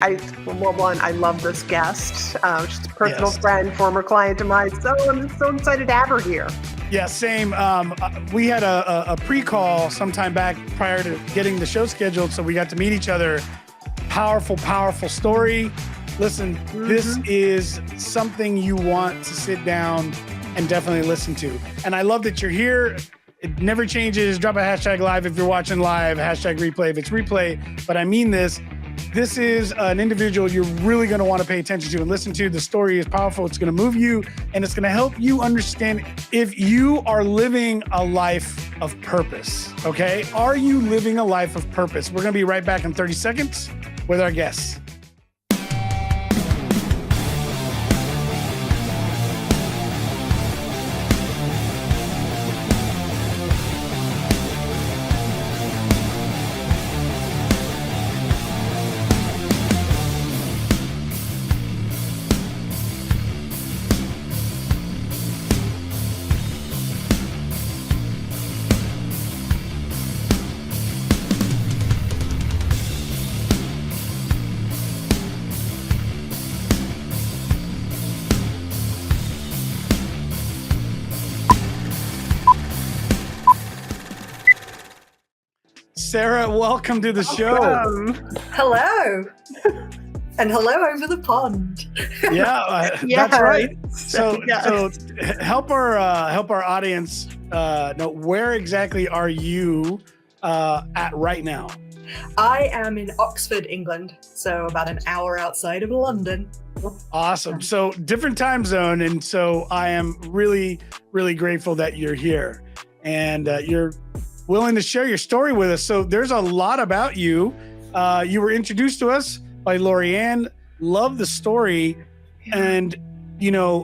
I love this guest. She's a personal friend, former client of mine. So I'm so excited to have her here. Yeah, same. We had a pre-call sometime back prior to getting the show scheduled, so we got to meet each other. Powerful, powerful story. Listen, This is something you want to sit down and definitely listen to. And I love that you're here. It never changes. Drop a hashtag live if you're watching live, hashtag replay if it's replay. But I mean this. This is an individual you're really going to want to pay attention to and listen to. The story is powerful. It's going to move you, and it's going to help you understand if you are living a life of purpose, okay? Are you living a life of purpose? We're going to be right back in 30 seconds with our guests. Sarah, welcome to the show. Hello. And hello over the pond. That's right. So help our audience know, where exactly are you at right now? I am in Oxford, England, so about an hour outside of London. Awesome. So different time zone, and so I am really, really grateful that you're here and you're willing to share your story with us. So there's a lot about you. You were introduced to us by Lorianne. Love the story, and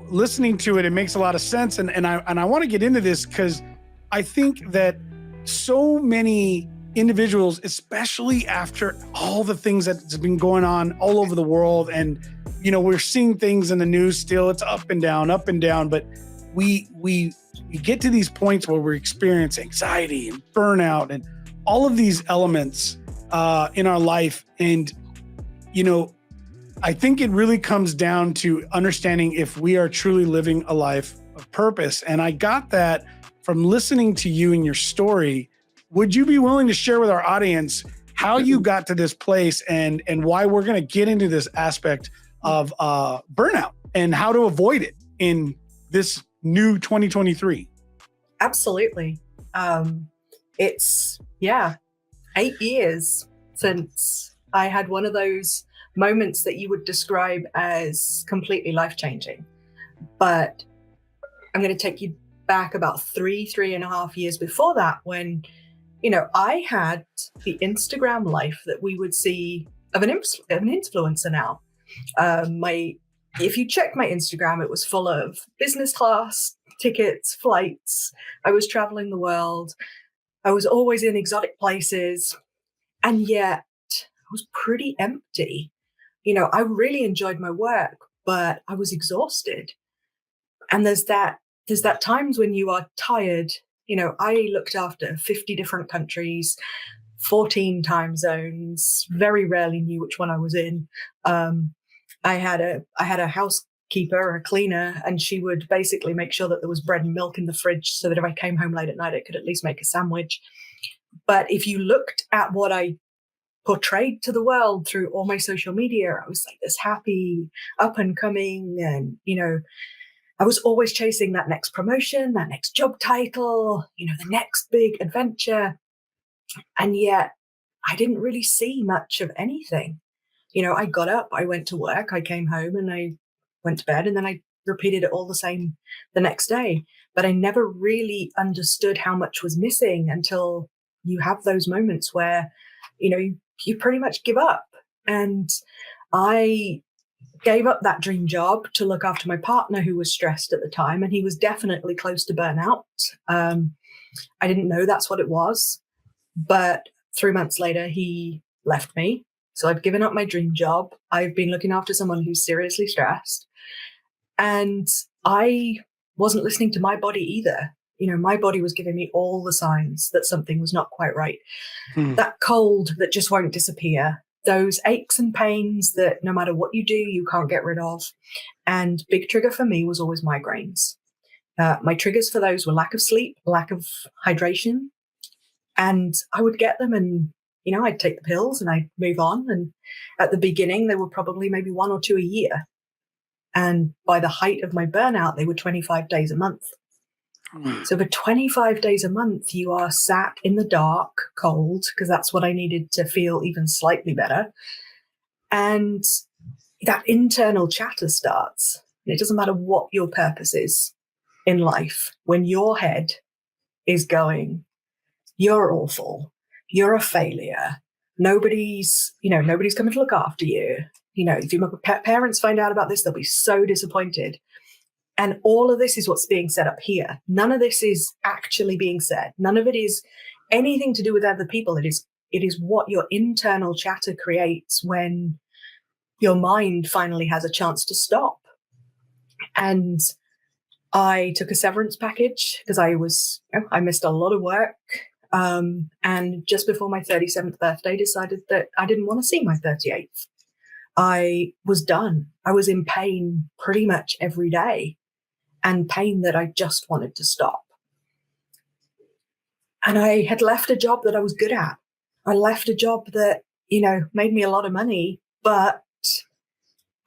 listening to it, it makes a lot of sense. And I want to get into this because I think that so many individuals, especially after all the things that's been going on all over the world, and we're seeing things in the news still. It's up and down, but we get to these points where we're experiencing anxiety and burnout and all of these elements in our life. And, I think it really comes down to understanding if we are truly living a life of purpose. And I got that from listening to you and your story. Would you be willing to share with our audience how you got to this place and why we're going to get into this aspect of burnout and how to avoid it in this new 2023? Absolutely. It's 8 years since I had one of those moments that you would describe as completely life-changing. But I'm going to take you back about 3.5 years before that, when, I had the Instagram life that we would see of an influencer now. If you check my Instagram, it was full of business class tickets, flights. I was traveling the world. I was always in exotic places. And yet I was pretty empty. I really enjoyed my work, but I was exhausted. And there's that times when you are tired. I looked after 50 different countries, 14 time zones, very rarely knew which one I was in. I had a housekeeper, a cleaner, and she would basically make sure that there was bread and milk in the fridge so that if I came home late at night, I could at least make a sandwich. But if you looked at what I portrayed to the world through all my social media, I was like this happy, up and coming, and, I was always chasing that next promotion, that next job title, the next big adventure. And yet I didn't really see much of anything. I got up, I went to work, I came home and I went to bed, and then I repeated it all the same the next day. But I never really understood how much was missing until you have those moments where, you pretty much give up. And I gave up that dream job to look after my partner, who was stressed at the time, and he was definitely close to burnout. I didn't know that's what it was, but 3 months later, he left me. So I've given up my dream job. I've been looking after someone who's seriously stressed. And I wasn't listening to my body either. My body was giving me all the signs that something was not quite right. That cold that just won't disappear, those aches and pains that no matter what you do, you can't get rid of. And big trigger for me was always migraines. My triggers for those were lack of sleep, lack of hydration. And I would get them and, I'd take the pills and I'd move on. And at the beginning, they were probably maybe 1 or 2 a year. And by the height of my burnout, they were 25 days a month. So for 25 days a month, you are sat in the dark, cold, because that's what I needed to feel even slightly better. And that internal chatter starts. And it doesn't matter what your purpose is in life. When your head is going, you're awful, you're a failure, nobody's coming to look after you. If your parents find out about this, they'll be so disappointed. And all of this is what's being said up here. None of this is actually being said. None of it is anything to do with other people. It is what your internal chatter creates when your mind finally has a chance to stop. And I took a severance package because I missed a lot of work. And just before my 37th birthday, decided that I didn't want to see my 38th. I was done. I was in pain pretty much every day, and pain that I just wanted to stop. And I had left a job that I was good at. I left a job that, made me a lot of money, but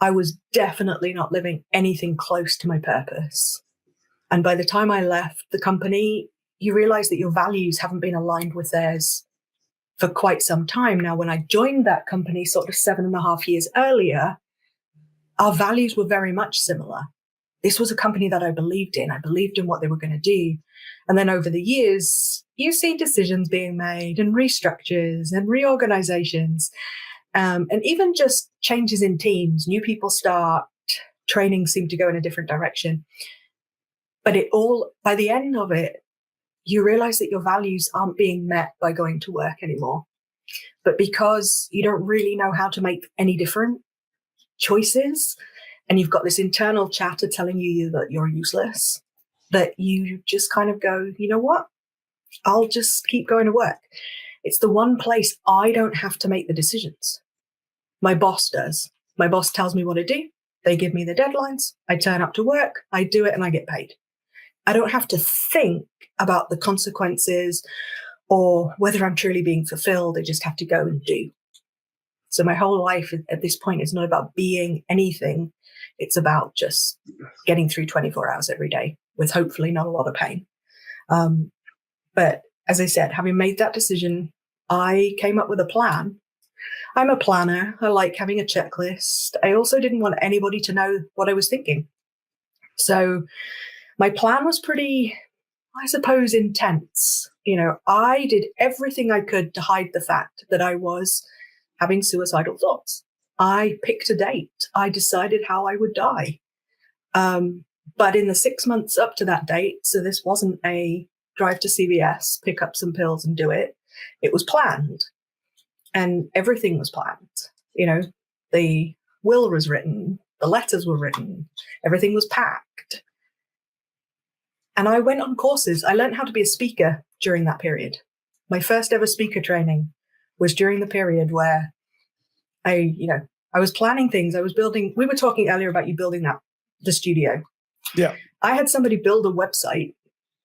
I was definitely not living anything close to my purpose. And by the time I left the company, you realize that your values haven't been aligned with theirs for quite some time. Now, when I joined that company sort of 7.5 years earlier, our values were very much similar. This was a company that I believed in. I believed in what they were going to do. And then over the years, you see decisions being made and restructures and reorganizations, and even just changes in teams. New people start, training seemed to go in a different direction. But by the end of it, you realize that your values aren't being met by going to work anymore. But because you don't really know how to make any different choices, and you've got this internal chatter telling you that you're useless, that you just kind of go, you know what? I'll just keep going to work. It's the one place I don't have to make the decisions. My boss does. My boss tells me what to do. They give me the deadlines. I turn up to work. I do it and I get paid. I don't have to think about the consequences or whether I'm truly being fulfilled. I just have to go and do. So my whole life at this point is not about being anything. It's about just getting through 24 hours every day with hopefully not a lot of pain. But as I said, having made that decision, I came up with a plan. I'm a planner. I like having a checklist. I also didn't want anybody to know what I was thinking. So my plan was pretty, I suppose, intense. I did everything I could to hide the fact that I was having suicidal thoughts. I picked a date. I decided how I would die. But in the 6 months up to that date, so this wasn't a drive to CVS, pick up some pills and do it. It was planned. And everything was planned. The will was written, the letters were written, everything was packed. And I went on courses. I learned how to be a speaker during that period. My first ever speaker training was during the period where I was planning things. I was building, we were talking earlier about you building the studio. Yeah. I had somebody build a website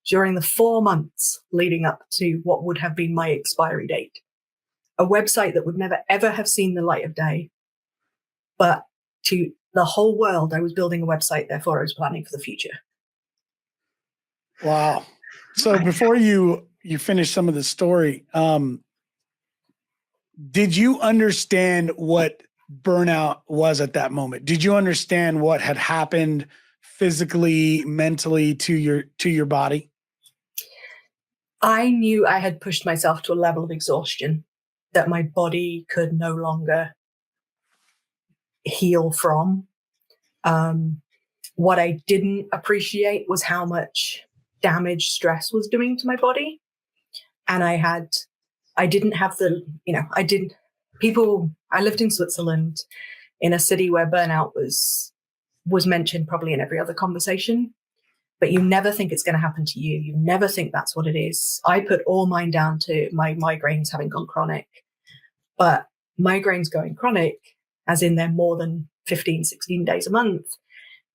during the 4 months leading up to what would have been my expiry date. A website that would never, ever have seen the light of day. But to the whole world, I was building a website. Therefore, I was planning for the future. Wow. So before you finish some of the story, did you understand what burnout was at that moment? Did you understand what had happened physically, mentally to your body? I knew I had pushed myself to a level of exhaustion that my body could no longer heal from. What I didn't appreciate was how much damage stress was doing to my body. And I didn't have I lived in Switzerland in a city where burnout was mentioned probably in every other conversation, but you never think it's going to happen to you. You never think that's what it is. I put all mine down to my migraines having gone chronic, but migraines going chronic, as in they're more than 15, 16 days a month,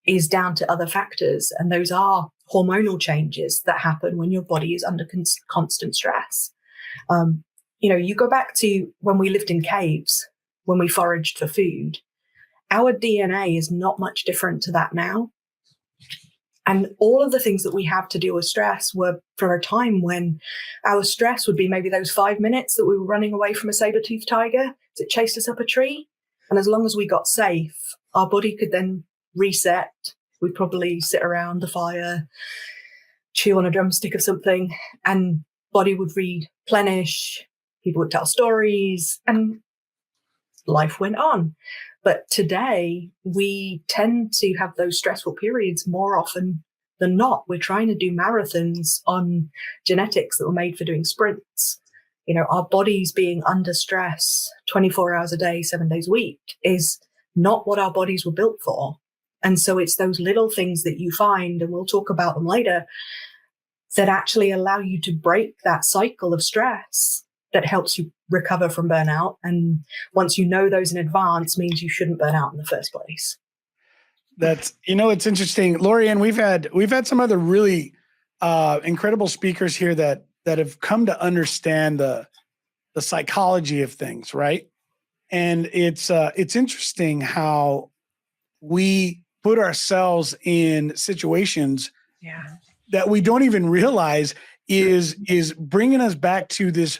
is down to other factors. And those are hormonal changes that happen when your body is under constant stress. You go back to when we lived in caves, when we foraged for food, our DNA is not much different to that now. And all of the things that we have to deal with stress were for a time when our stress would be maybe those 5 minutes that we were running away from a saber-toothed tiger as it chased us up a tree. And as long as we got safe, our body could then reset. We'd probably sit around the fire, chew on a drumstick of something, and body would replenish. People would tell stories, and life went on. But today, we tend to have those stressful periods more often than not. We're trying to do marathons on genetics that were made for doing sprints. Our bodies being under stress 24 hours a day, 7 days a week is not what our bodies were built for. And so it's those little things that you find, and we'll talk about them later, that actually allow you to break that cycle of stress that helps you recover from burnout. And once you know those in advance, means you shouldn't burn out in the first place. That's, it's interesting. Lorianne, we've had some other really incredible speakers here that have come to understand the psychology of things, right? And it's interesting how we put ourselves in situations that we don't even realize is bringing us back to this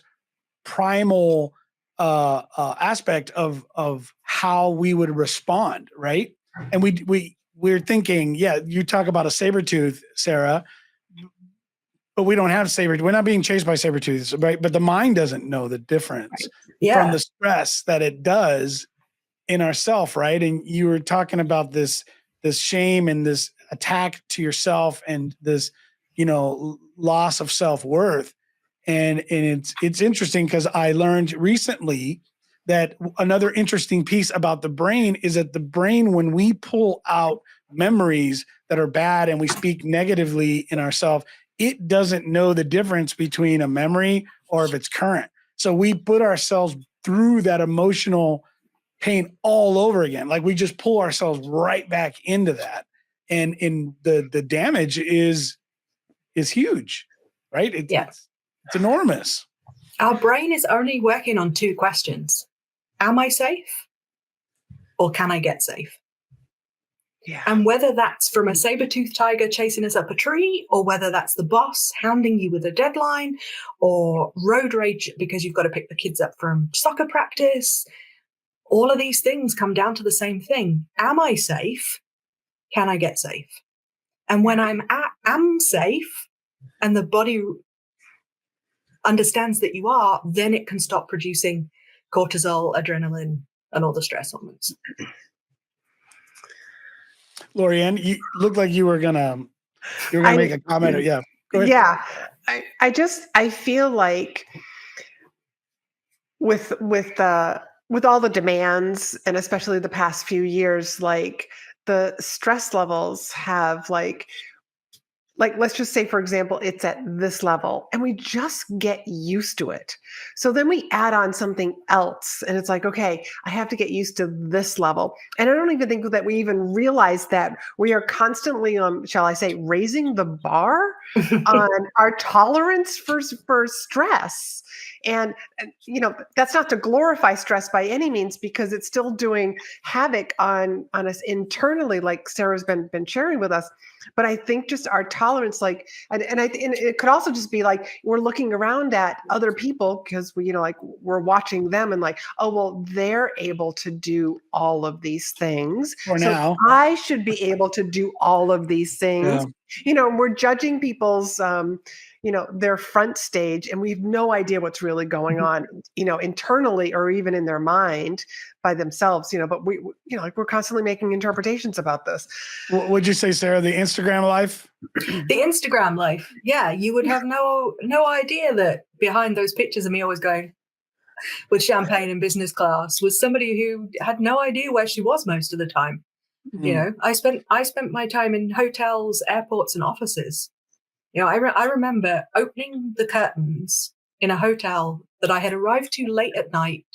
primal aspect of how we would respond, right? And we're thinking, you talk about a saber tooth, Sarah, but we don't have saber. We're not being chased by saber tooths, right? But the mind doesn't know the difference from the stress that it does in ourself, right? And you were talking about this shame and this attack to yourself and this, loss of self-worth. And it's interesting because I learned recently that another interesting piece about the brain is that the brain, when we pull out memories that are bad and we speak negatively in ourselves, it doesn't know the difference between a memory or if it's current. So we put ourselves through that emotional pain all over again. Like we just pull ourselves right back into that. And the damage is huge, right? It's enormous. Our brain is only working on two questions. Am I safe? Or can I get safe? Yeah. And whether that's from a saber-toothed tiger chasing us up a tree, or whether that's the boss hounding you with a deadline, or road rage because you've got to pick the kids up from soccer practice, all of these things come down to the same thing. Am I safe? Can I get safe? And when I'm safe and the body understands that you are, then it can stop producing cortisol, adrenaline, and all the stress hormones. Lorianne, you looked like you were gonna make a comment. Yeah. Go ahead. Yeah. I feel like with all the demands, and especially the past few years, like the stress levels have like let's just say, for example, it's at this level and we just get used to it. So then we add on something else and it's like, okay, I have to get used to this level. And I don't even think that we even realize that we are constantly, shall I say, raising the bar on our tolerance for stress. And, that's not to glorify stress by any means, because it's still doing havoc on us internally, like Sarah's been sharing with us. But I think just our tolerance, and it could also just be like we're looking around at other people because we're watching them and like, oh, well, they're able to do all of these things. For so now, I should be able to do all of these things. Yeah. We're judging people's their front stage, and we have no idea what's really going on, internally or even in their mind by themselves, but we're constantly making interpretations about this. What would you say, Sarah, the Instagram life? The Instagram life. Yeah. You would have no idea that behind those pictures of me always going with champagne in business class was somebody who had no idea where she was most of the time. I spent my time in hotels, airports, and offices. I remember opening the curtains in a hotel that I had arrived to late at night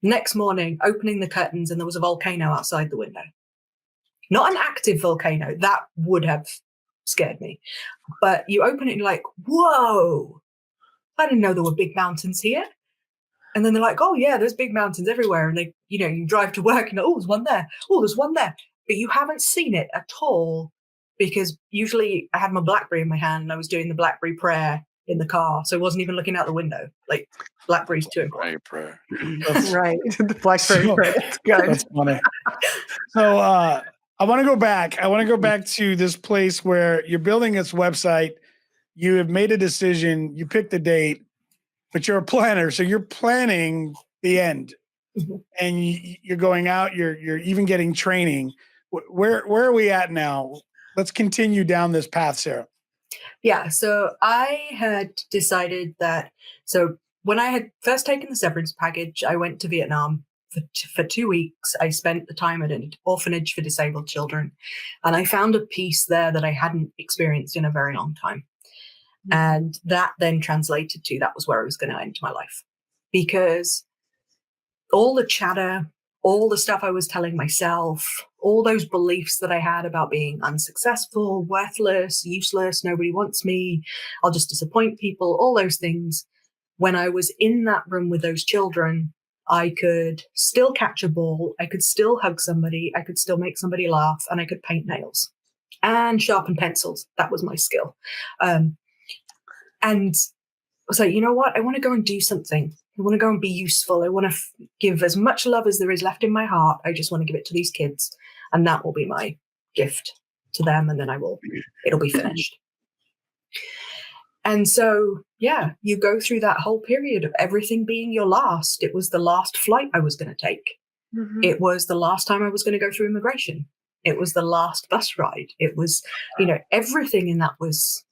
Next morning, opening the curtains, and there was a volcano outside the window. Not an active volcano. That would have scared me. But you open it and you're like, whoa, I didn't know there were big mountains here. And then they're like, oh, yeah, there's big mountains everywhere. And you drive to work and, oh, there's one there. Oh, there's one there. But you haven't seen it at all, because usually I had my BlackBerry in my hand and I was doing the BlackBerry prayer in the car. So I wasn't even looking out the window. Like, BlackBerry's too important. Prayer. Right. The BlackBerry prayer. That's good. That's funny. So I want to go back. I want to go back to this place where you're building this website. You have made a decision. You picked the date, but you're a planner. So you're planning the end, and you're going out. You're even getting training. Where are we at now? Let's continue down this path, Sarah. Yeah. So I had decided that. So when I had first taken the severance package, I went to Vietnam for 2 weeks. I spent the time at an orphanage for disabled children, and I found a peace there that I hadn't experienced in a very long time. And that then translated to, that was where I was going to end my life, because all the chatter, all the stuff I was telling myself, all those beliefs that I had about being unsuccessful, worthless, useless, nobody wants me, I'll just disappoint people, all those things. When I was in that room with those children, I could still catch a ball, I could still hug somebody, I could still make somebody laugh, and I could paint nails and sharpen pencils. That was my skill. And I was like, you know what? I want to go and do something. I want to go and be useful. I want to give as much love as there is left in my heart. I just want to give it to these kids. And that will be my gift to them. And then it'll be finished. And so, yeah, you go through that whole period of everything being your last. It was the last flight I was going to take. Mm-hmm. It was the last time I was going to go through immigration. It was the last bus ride. It was, everything in that was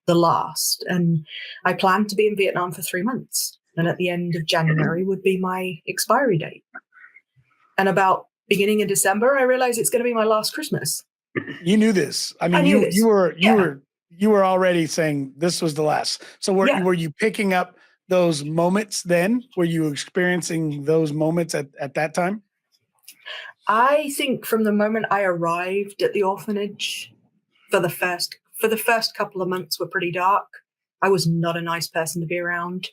the last. And I planned to be in Vietnam for 3 months. And at the end of January would be my expiry date. And about beginning of December, I realized it's going to be my last Christmas. You knew this. I mean, you were already saying this was the last. So were you picking up those moments then? Were you experiencing those moments at that time? I think from the moment I arrived at the orphanage, for the first couple of months were pretty dark. I was not a nice person to be around.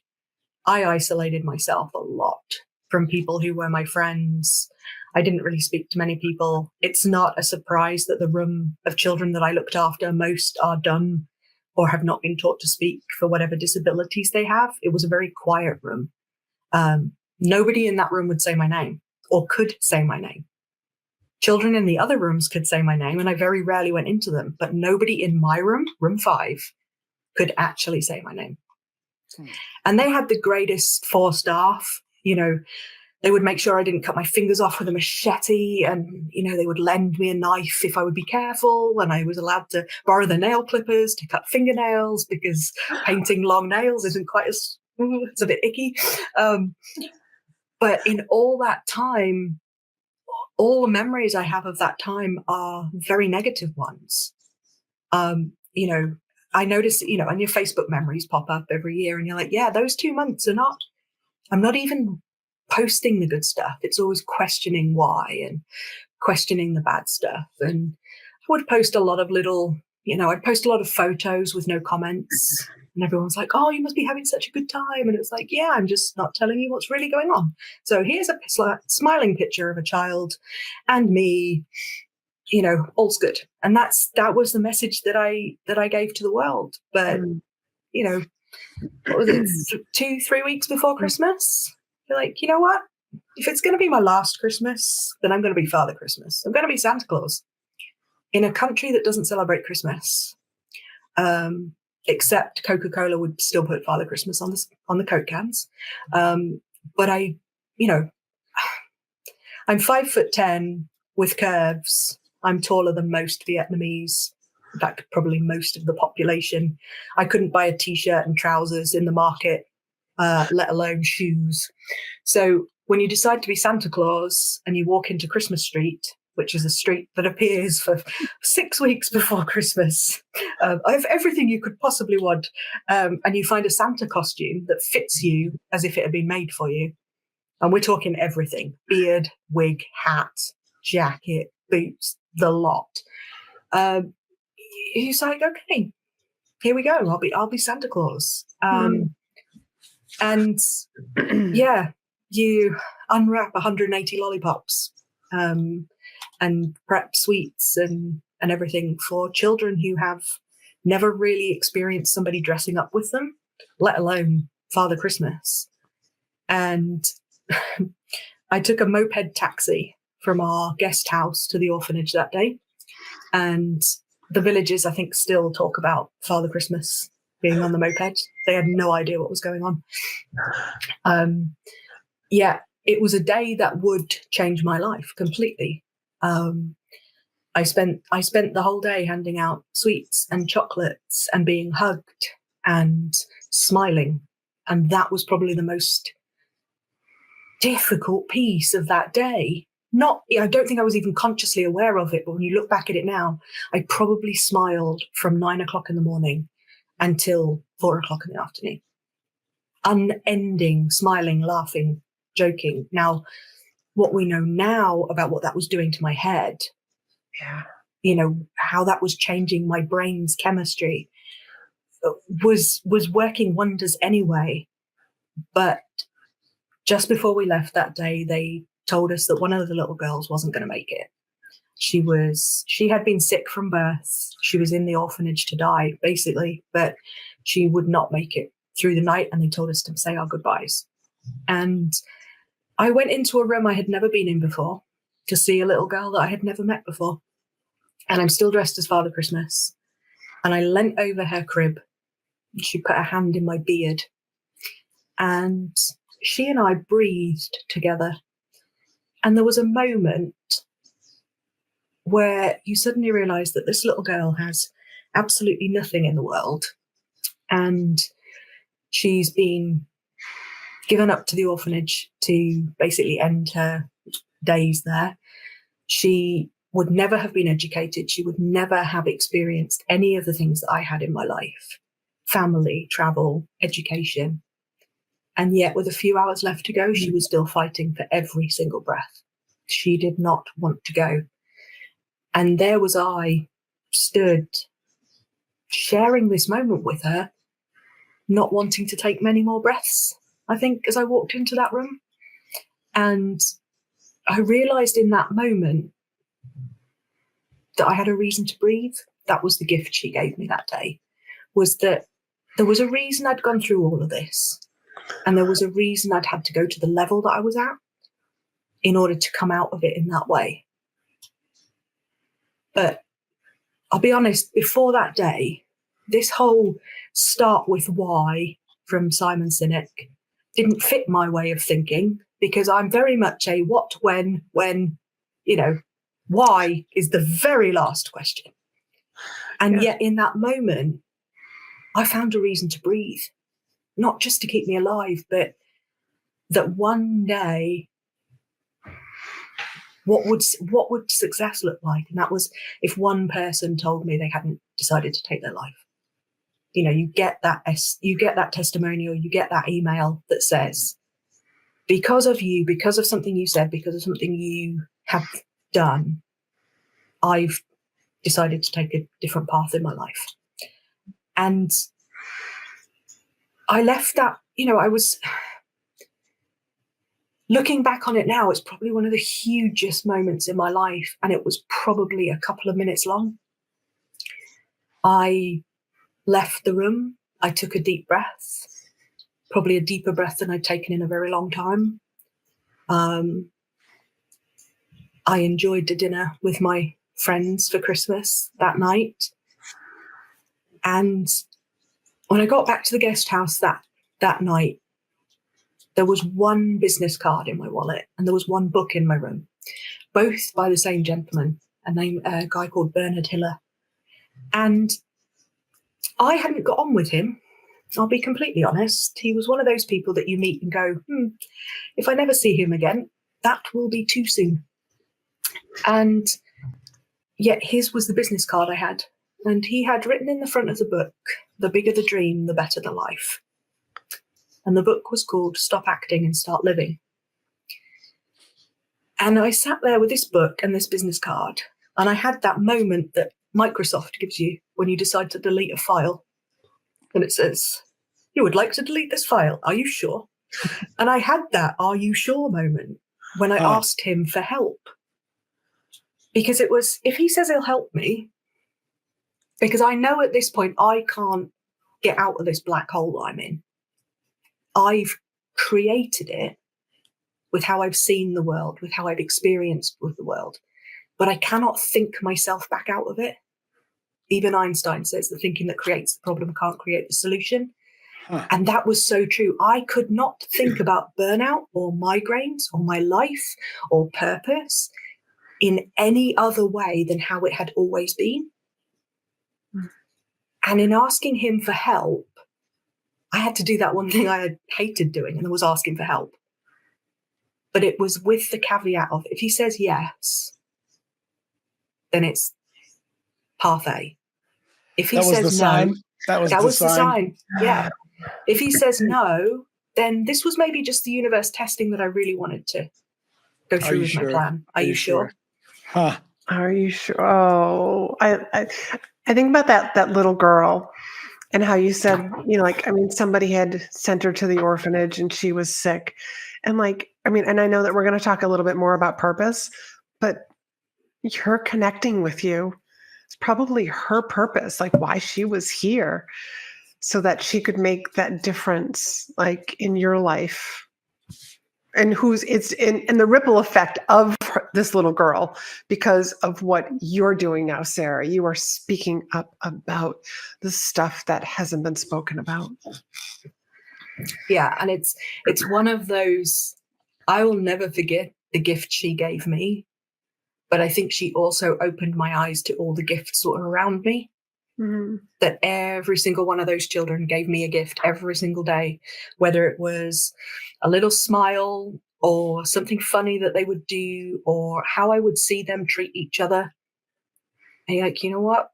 I isolated myself a lot from people who were my friends. I didn't really speak to many people. It's not a surprise that the room of children that I looked after, most are dumb or have not been taught to speak for whatever disabilities they have. It was a very quiet room. Nobody in that room would say my name or could say my name. Children in the other rooms could say my name, and I very rarely went into them, but nobody in my room, room 5, could actually say my name. And they had the greatest 4 staff. They would make sure I didn't cut my fingers off with a machete, and, they would lend me a knife if I would be careful, and I was allowed to borrow the nail clippers to cut fingernails, because painting long nails isn't quite it's a bit icky. But in all that time, all the memories I have of that time are very negative ones. I notice, on your Facebook memories pop up every year, and you're like, yeah, those 2 months I'm not even posting the good stuff. It's always questioning why and questioning the bad stuff. And I would post a lot of I'd post a lot of photos with no comments, and everyone's like, oh, you must be having such a good time. And it's like, yeah, I'm just not telling you what's really going on. So here's a smiling picture of a child and me, all's good. And that was the message that I gave to the world. But, what was it, 2-3 weeks before Christmas? You're like, you know what? If it's going to be my last Christmas, then I'm going to be Father Christmas. I'm going to be Santa Claus in a country that doesn't celebrate Christmas. Except Coca-Cola would still put Father Christmas on the Coke cans. But I'm 5'10" with curves. I'm taller than most Vietnamese. In fact, probably most of the population. I couldn't buy a T-shirt and trousers in the market, let alone shoes. So when you decide to be Santa Claus and you walk into Christmas Street, which is a street that appears for 6 weeks before Christmas, I have everything you could possibly want, and you find a Santa costume that fits you as if it had been made for you, And we're talking everything: beard, wig, hat, jacket, boots, the lot. He's like, okay, here we go. I'll be Santa Claus. And yeah, you unwrap 180 lollipops, and prep sweets and everything for children who have never really experienced somebody dressing up with them, let alone Father Christmas. And I took a moped taxi from our guest house to the orphanage that day. And the villagers, I think, still talk about Father Christmas being on the moped. They had no idea what was going on. Yeah, it was a day that would change my life completely. I spent the whole day handing out sweets and chocolates and being hugged and smiling. And that was probably the most difficult piece of that day. I don't think I was even consciously aware of it, but when you look back at it now, I probably smiled from 9 o'clock in the morning until 4 o'clock in the afternoon. Unending, smiling, laughing, joking. Now, what we know now about what that was doing to my head, how that was changing my brain's chemistry, was working wonders anyway. But just before we left that day, they told us that one of the little girls wasn't going to make it. She had been sick from birth. She was in the orphanage to die, basically, but she would not make it through the night, and they told us to say our goodbyes. And I went into a room I had never been in before to see a little girl that I had never met before. And I'm still dressed as Father Christmas. And I leant over her crib. She put her hand in my beard. And she and I breathed together. And there was a moment where you suddenly realize that this little girl has absolutely nothing in the world. And she's been given up to the orphanage to basically end her days there. She would never have been educated. She would never have experienced any of the things that I had in my life: family, travel, education. And yet, with a few hours left to go, she was still fighting for every single breath. She did not want to go. And there was I, stood, sharing this moment with her, not wanting to take many more breaths, I think, as I walked into that room. And I realized in that moment that I had a reason to breathe. That was the gift she gave me that day, was that there was a reason I'd gone through all of this. And there was a reason I'd had to go to the level that I was at in order to come out of it in that way. But I'll be honest, before that day, this whole start with why from Simon Sinek didn't fit my way of thinking, because I'm very much a what, when, why is the very last question. And yet in that moment, I found a reason to breathe, not just to keep me alive, but that one day, what would success look like? And that was if one person told me they hadn't decided to take their life. You get that testimonial, you get that email that says, because of you, because of something you said, because of something you have done, I've decided to take a different path in my life. And I left that, I was looking back on it now, it's probably one of the hugest moments in my life. And it was probably a couple of minutes long. I left the room. I took a deep breath, probably a deeper breath than I'd taken in a very long time. I enjoyed the dinner with my friends for Christmas that night. And when I got back to the guest house that night, there was one business card in my wallet and there was one book in my room, both by the same gentleman, a guy called Bernard Hiller. And I hadn't got on with him. I'll be completely honest. He was one of those people that you meet and go, if I never see him again, that will be too soon. And yet his was the business card I had. And he had written in the front of the book, the bigger the dream, the better the life. And the book was called Stop Acting and Start Living. And I sat there with this book and this business card, and I had that moment that Microsoft gives you when you decide to delete a file. And it says, "You would like to delete this file. Are you sure?" And I had that "are you sure" moment when I asked him for help. Because it was, if he says he'll help me, because I know at this point I can't get out of this black hole I'm in. I've created it with how I've seen the world, with how I've experienced with the world, but I cannot think myself back out of it. Even Einstein says the thinking that creates the problem can't create the solution. And that was so true. I could not think about burnout or migraines or my life or purpose in any other way than how it had always been. And in asking him for help, I had to do that one thing I had hated doing, and it was asking for help. But it was with the caveat of, if he says yes, then it's path A. If he says no, that was the sign. Yeah. If he says no, then this was maybe just the universe testing that I really wanted to go through with my plan. Are you sure? Huh. Are you sure? Oh, I think about that little girl and how you said, somebody had sent her to the orphanage and she was sick. And and I know that we're going to talk a little bit more about purpose, but her connecting with you is probably her purpose, like why she was here, so that she could make that difference, in your life. And it's in the ripple effect of this little girl, because of what you're doing now, Sarah. You are speaking up about the stuff that hasn't been spoken about. Yeah, and it's one of those, I will never forget the gift she gave me, but I think she also opened my eyes to all the gifts that were around me. Mm-hmm. That every single one of those children gave me a gift every single day, whether it was a little smile or something funny that they would do, or how I would see them treat each other. And you're like, you know what?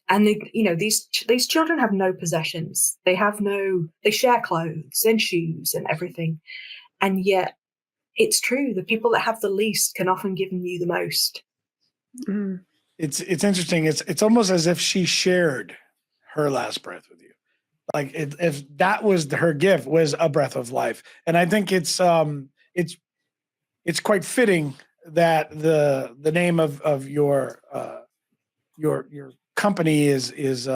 And these children have no possessions. They share clothes and shoes and everything. And yet it's true. The people that have the least can often give you the most. Mm. It's interesting. It's almost as if she shared her last breath with you. If that was her gift, was a breath of life. And I think it's quite fitting that the name of your company is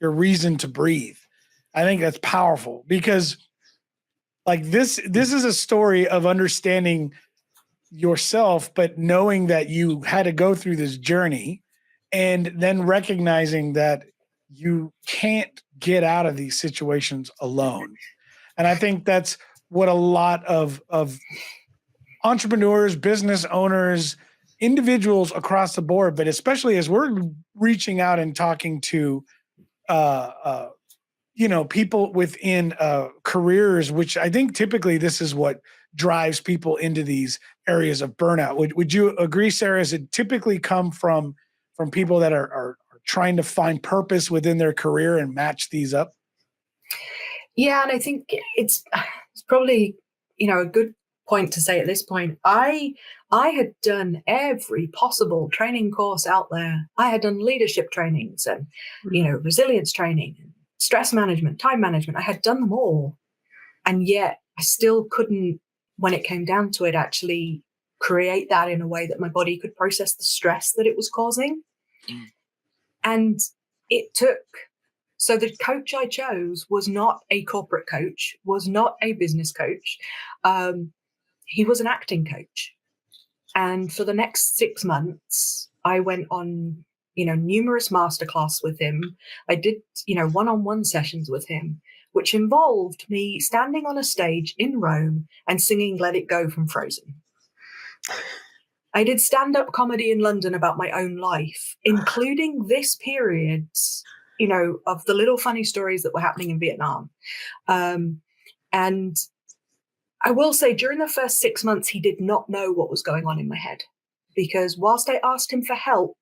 your reason to breathe. I think that's powerful, because this is a story of understanding yourself, but knowing that you had to go through this journey, and then recognizing that you can't get out of these situations alone. And I think that's what a lot of entrepreneurs, business owners, individuals across the board, but especially as we're reaching out and talking to people within careers, which I think typically this is what drives people into these areas of burnout. Would you agree, Sarah? Does it typically come from people that are trying to find purpose within their career and match these up? Yeah, and I think it's probably a good point to say at this point. I had done every possible training course out there. I had done leadership trainings and resilience training, stress management, time management. I had done them all, and yet I still couldn't, when it came down to it, actually create that in a way that my body could process the stress that it was causing. And it took, so the coach I chose was not a corporate coach, was not a business coach. He was an acting coach. And for the next 6 months, I went on, numerous masterclass with him. I did, one-on-one sessions with him, which involved me standing on a stage in Rome and singing Let It Go from Frozen. I did stand-up comedy in London about my own life, including this period, of the little funny stories that were happening in Vietnam. And I will say, during the first 6 months, he did not know what was going on in my head, because whilst I asked him for help,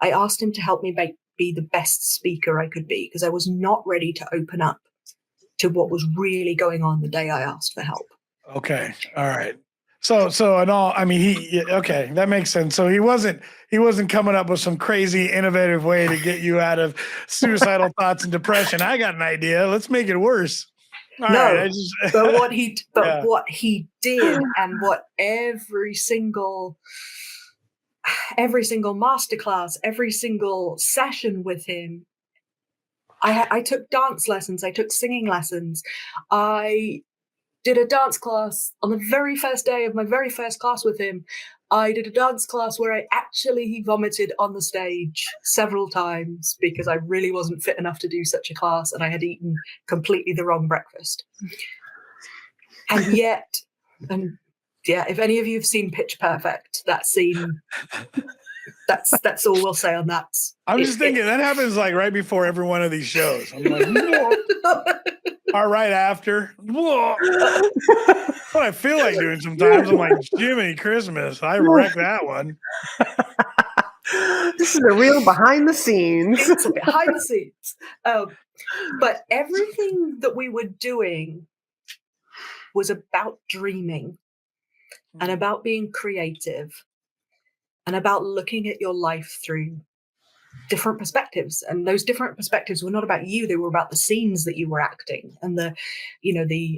I asked him to help me be the best speaker I could be, because I was not ready to open up to what was really going on the day I asked for help. Okay. All right. So in all, I mean, okay, that makes sense. So he wasn't coming up with some crazy innovative way to get you out of suicidal thoughts and depression. I got an idea. Let's make it worse. All right, but what he did, and what every single masterclass, every single session with him, I took dance lessons, I took singing lessons, I did a dance class on the very first day of my very first class with him. I did a dance class where he vomited on the stage several times because I really wasn't fit enough to do such a class, and I had eaten completely the wrong breakfast. And yet, if any of you have seen Pitch Perfect, that scene, that's all we'll say on that. I'm just thinking that happens like right before every one of these shows. I'm like, or right after. What I feel like doing sometimes. I'm like, Jiminy Christmas. I wrecked that one. This is a real behind the scenes. It's a behind the scenes. But everything that we were doing was about dreaming and about being creative and about looking at your life through different perspectives. And those different perspectives were not about you. They were about the scenes that you were acting and the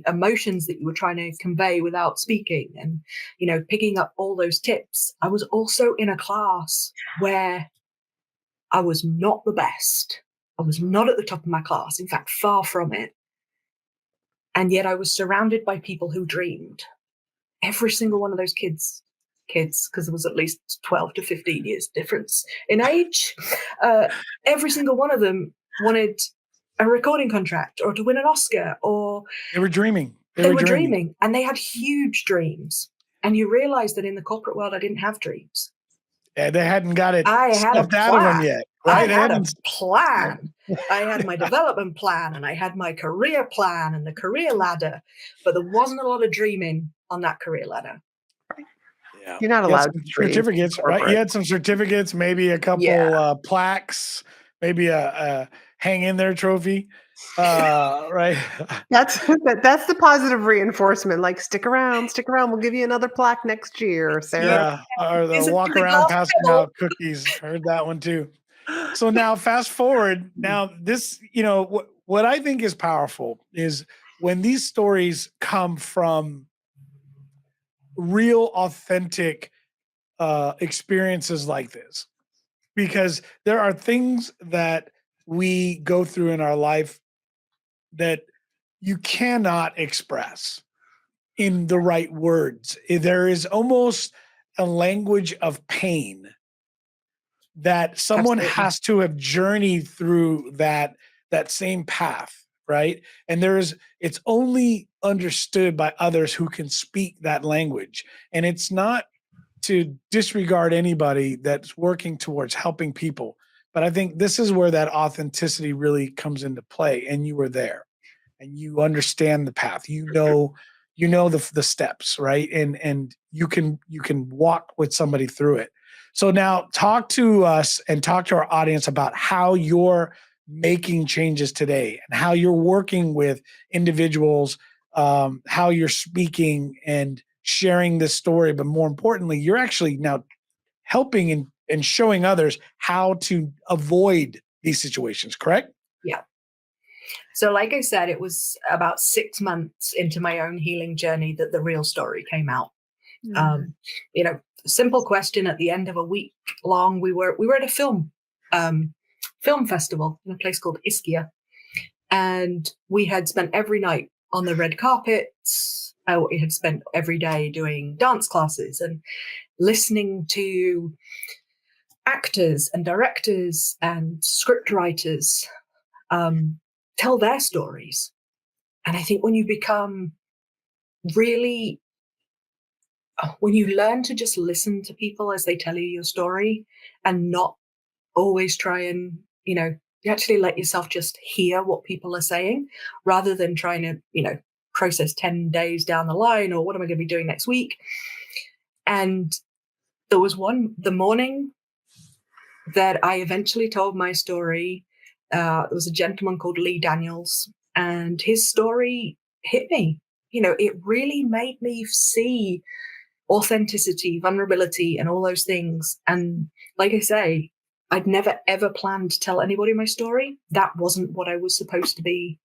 emotions that you were trying to convey without speaking, and, picking up all those tips. I was also in a class where I was not the best. I was not at the top of my class. In fact, far from it. And yet I was surrounded by people who dreamed. Every single one of those kids, because there was at least 12 to 15 years difference in age. Every single one of them wanted a recording contract or to win an Oscar, or they were dreaming. They were dreaming, and they had huge dreams. And you realize that in the corporate world, I didn't have dreams. Yeah, they hadn't got it stuffed out of them yet. Right? I had a plan. I had my development plan, and I had my career plan and the career ladder, but there wasn't a lot of dreaming on that career ladder. Yeah. You're not allowed certificates, right? You had some certificates, maybe a couple plaques, maybe a hang in there trophy, right? That's the positive reinforcement. Like, stick around. We'll give you another plaque next year, Sarah. Yeah, or the walk around passing out cookies. Heard that one too. So now, fast forward. Now, this, what I think is powerful is when these stories come from real, authentic experiences like this, because there are things that we go through in our life that you cannot express in the right words. There is almost a language of pain that someone has to have journeyed through that same path. Right. And it's only understood by others who can speak that language. And it's not to disregard anybody that's working towards helping people. But I think this is where that authenticity really comes into play. And you were there and you understand the path, the steps, right. And you can walk with somebody through it. So now talk to us and talk to our audience about how you're making changes today and how you're working with individuals, how you're speaking and sharing this story. But more importantly, you're actually now helping and showing others how to avoid these situations, correct? Yeah. So like I said, it was about 6 months into my own healing journey that the real story came out. Mm-hmm. Simple question at the end of a week long, we were at a film festival in a place called Ischia. And we had spent every night on the red carpet. We had spent every day doing dance classes and listening to actors and directors and script writers tell their stories. And I think when you learn to just listen to people as they tell you your story and not always try and, you actually let yourself just hear what people are saying rather than trying to, process 10 days down the line, or what am I going to be doing next week? And there was the morning that I eventually told my story. There was a gentleman called Lee Daniels, and his story hit me. It really made me see authenticity, vulnerability, and all those things. And like I say, I'd never, ever planned to tell anybody my story. That wasn't what I was supposed to be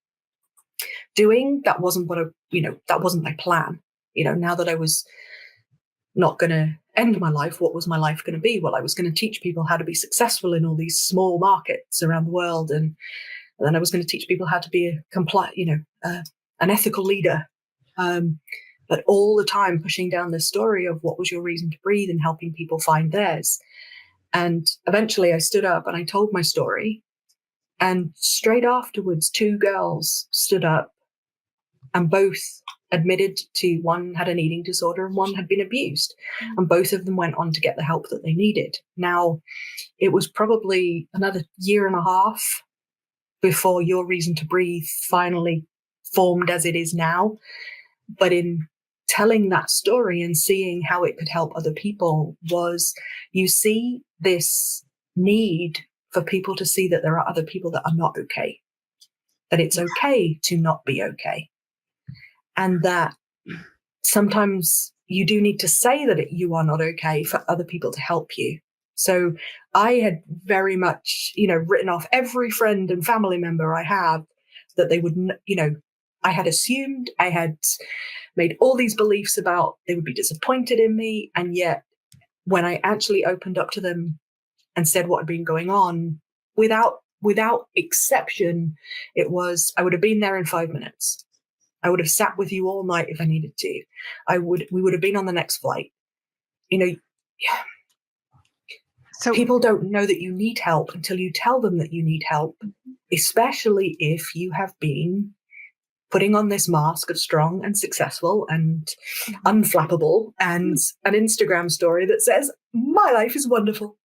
doing. That wasn't that wasn't my plan. Now that I was not going to end my life, what was my life going to be? Well, I was going to teach people how to be successful in all these small markets around the world. And then I was going to teach people how to be an ethical leader. But all the time pushing down this story of what was your reason to breathe and helping people find theirs. And eventually I stood up and I told my story. And straight afterwards, 2 girls stood up and both admitted to, one had an eating disorder and one had been abused. And both of them went on to get the help that they needed. Now, it was probably another 1.5 years before Your Reason to Breathe finally formed as it is now. But in telling that story and seeing how it could help other people, was you see this need for people to see that there are other people that are not okay, that it's okay to not be okay. And that sometimes you do need to say that you are not okay for other people to help you. So I had very much, written off every friend and family member I have that they would, I had assumed, I had made all these beliefs about they would be disappointed in me. And yet when I actually opened up to them and said what had been going on, without exception, it was, I would have been there in 5 minutes. I would have sat with you all night if I needed to. We would have been on the next flight. So people don't know that you need help until you tell them that you need help, especially if you have been putting on this mask of strong and successful and unflappable and an Instagram story that says, my life is wonderful.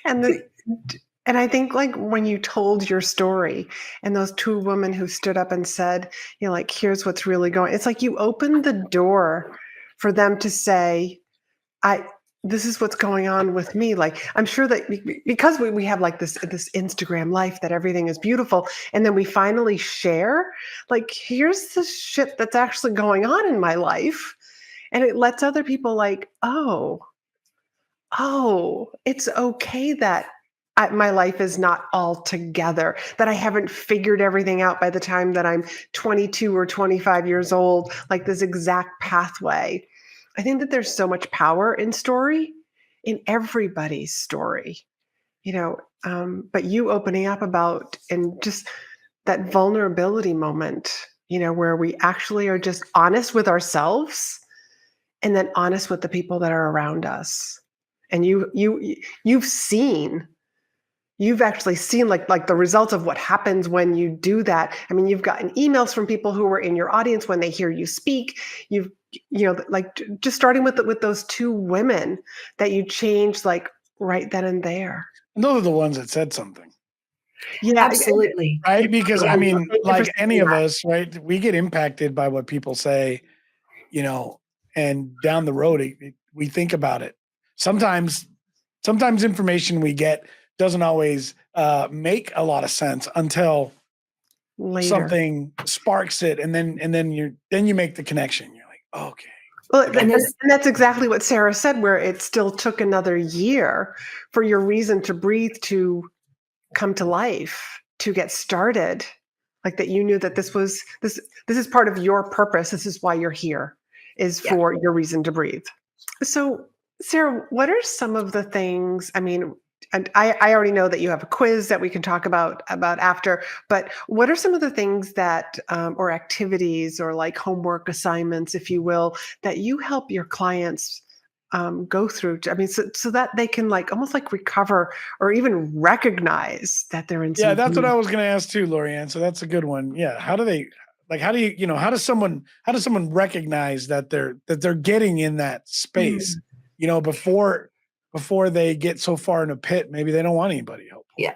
And I think, like, when you told your story and those 2 women who stood up and said, here's what's really going, it's like you opened the door for them to say, this is what's going on with me. Like, I'm sure that because we have like this Instagram life that everything is beautiful. And then we finally share, like, here's the shit that's actually going on in my life. And it lets other people like, oh, it's okay that my life is not all together, that I haven't figured everything out by the time that I'm 22 or 25 years old, like this exact pathway. I think that there's so much power in story, in everybody's story, but you opening up about, and just that vulnerability moment, where we actually are just honest with ourselves and then honest with the people that are around us. And you've actually seen like the results of what happens when you do that. I mean, you've gotten emails from people who were in your audience when they hear you speak. You've, like, just starting with those 2 women that you changed, like, right then and there. And those are the ones that said something. Yeah, absolutely. Right. Because I mean, like any of us, right, we get impacted by what people say, and down the road, we think about it. Sometimes information we get doesn't always make a lot of sense until later something sparks it, and then you make the connection. You're like, okay. Well, and that's exactly what Sarah said, where it still took another year for Your Reason to Breathe to come to life, to get started. Like, that you knew that this is part of your purpose. This is why you're here, is for Your Reason to Breathe. So, Sarah, what are some of the things, I mean, and I already know that you have a quiz that we can talk about after, but what are some of the things that, or activities, or like homework assignments, if you will, that you help your clients go through? I mean, so that they can, like, almost like recover or even recognize that they're in. Yeah, that's what I was going to ask too, Lorianne. So that's a good one. Yeah. How does someone recognize that they're getting in that space, before they get so far in a pit, maybe they don't want anybody help. Yeah.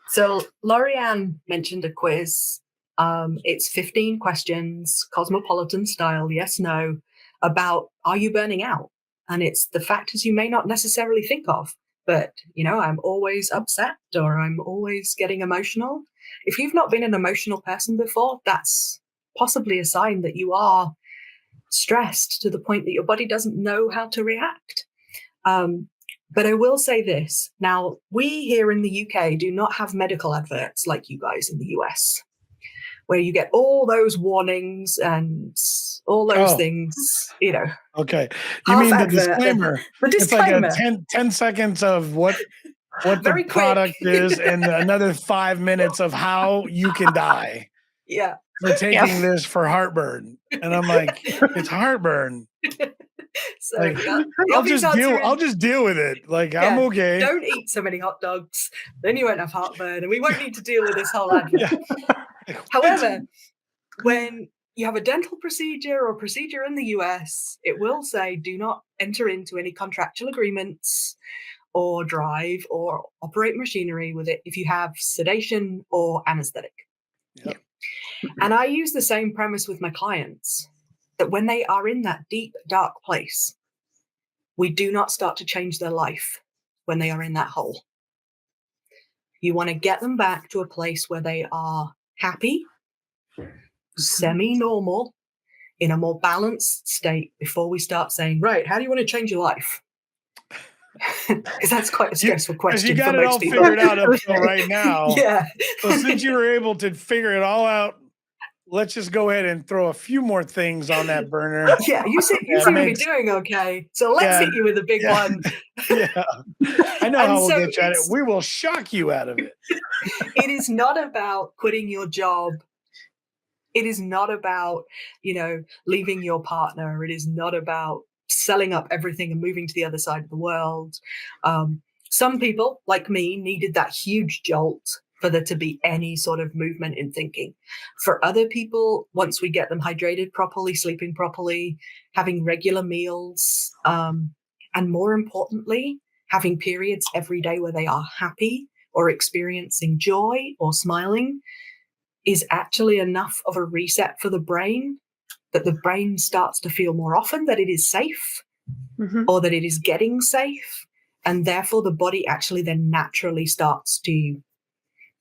So Lorianne mentioned a quiz. It's 15 questions, cosmopolitan style, yes, no, about, are you burning out? And it's the factors you may not necessarily think of, but, I'm always upset, or I'm always getting emotional. If you've not been an emotional person before, that's possibly a sign that you are stressed to the point that your body doesn't know how to react. But I will say this. Now, we here in the UK do not have medical adverts like you guys in the US, where you get all those warnings and all those things, Okay. You mean the disclaimer. The disclaimer. It's like 10 seconds of what the product is and another 5 minutes of how you can die. Yeah. For taking this for heartburn. And I'm like, it's heartburn. So like, I'll just deal with it. Like, I'm okay. Don't eat so many hot dogs, then you won't have heartburn, and we won't need to deal with this whole advert. However, when you have a dental procedure or procedure in the US, it will say do not enter into any contractual agreements or drive or operate machinery with it if you have sedation or anesthetic. Yep. And I use the same premise with my clients, that when they are in that deep, dark place, we do not start to change their life when they are in that hole. You want to get them back to a place where they are happy, semi-normal, in a more balanced state before we start saying, right, how do you want to change your life? Because that's quite a stressful question. You got for it most all people. figured out up until right now. Yeah. So since you were able to figure it all out, let's just go ahead and throw a few more things on that burner. Yeah, you seem to be doing okay. So let's hit you with a big one. Yeah. I know how we'll get you at it. We will shock you out of it. It is not about quitting your job. It is not about, leaving your partner. It is not about selling up everything and moving to the other side of the world. Some people, like me, needed that huge jolt for there to be any sort of movement in thinking. For other people, once we get them hydrated properly, sleeping properly, having regular meals, and more importantly, having periods every day where they are happy or experiencing joy or smiling is actually enough of a reset for the brain that the brain starts to feel more often that it is safe or that it is getting safe. And therefore, the body actually then naturally starts to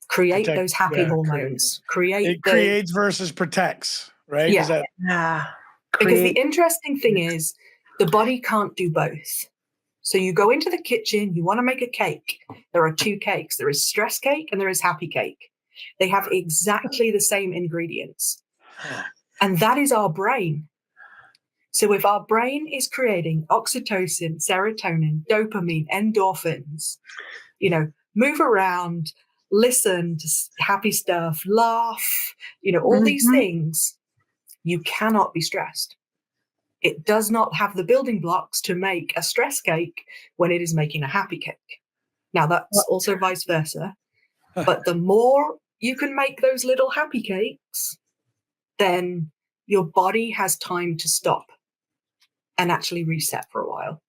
create those happy hormones. It creates versus protects, right? Yeah. Because the interesting thing is the body can't do both. So you go into the kitchen, you want to make a cake. There are two cakes. There is stress cake and there is happy cake. They have exactly the same ingredients. And that is our brain. So if our brain is creating oxytocin, serotonin, dopamine, endorphins, move around, listen to happy stuff, laugh, all these things, you cannot be stressed. It does not have the building blocks to make a stress cake when it is making a happy cake. Now, that's also vice versa. But the more you can make those little happy cakes, then your body has time to stop and actually reset for a while.